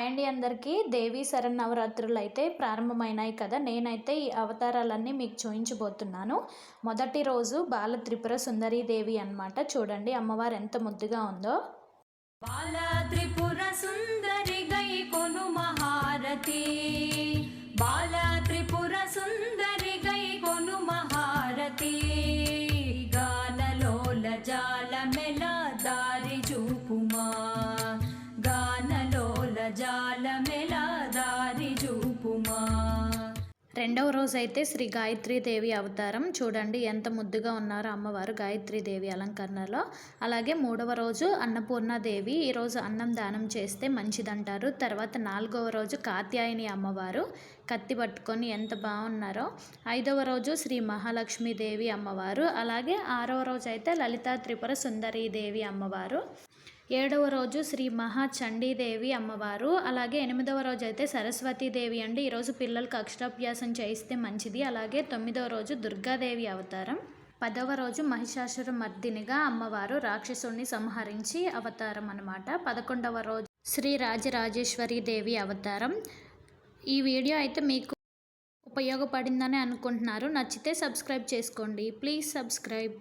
Hi అండి అందరికీ. దేవీ శరన్నవరాత్రులు అయితే ప్రారంభమైనాయి కదా. నేనైతే ఈ అవతారాలన్నీ మీకు చూపించబోతున్నాను. మొదటి రోజు బాల త్రిపుర సుందరీ దేవి అన్నమాట. చూడండి అమ్మవారు ఎంత ముద్దుగా ఉందో. బాల త్రిపుర సుందరి గై కొను మహారతి, బాల త్రిపుర సుందరి గై కొను మహారతి, గానలోల జాల మెల దారి చూపుమా, గానలోల జాల మెల దారి చూపుమా. రెండవ రోజు అయితే శ్రీ గాయత్రీదేవి అవతారం. చూడండి ఎంత ముద్దుగా ఉన్నారో అమ్మవారు గాయత్రీదేవి అలంకరణలో. అలాగే మూడవ రోజు అన్నపూర్ణాదేవి. ఈరోజు అన్నం దానం చేస్తే మంచిదంటారు. తర్వాత నాలుగవ రోజు కాత్యాయని అమ్మవారు కత్తి పట్టుకొని ఎంత బాగున్నారో. ఐదవ రోజు శ్రీ మహాలక్ష్మీదేవి అమ్మవారు. అలాగే ఆరవ రోజు అయితే లలితా త్రిపుర సుందరీదేవి అమ్మవారు. ఏడవ రోజు శ్రీ మహాచండీదేవి అమ్మవారు. అలాగే ఎనిమిదవ రోజు అయితే సరస్వతీదేవి అండి. ఈరోజు పిల్లలకు అక్షరాభ్యాసం చేయిస్తే మంచిది. అలాగే తొమ్మిదవ రోజు దుర్గాదేవి అవతారం. 10వ రోజు మహిషాసుర మర్దినిగా అమ్మవారు రాక్షసుని సంహరించి అవతారం అన్నమాట. 11వ రోజు శ్రీ రాజరాజేశ్వరి దేవి అవతారం. ఈ వీడియో అయితే మీకు ఉపయోగపడిందని అనుకుంటున్నారు. నచ్చితే సబ్స్క్రైబ్ చేసుకోండి. Please subscribe.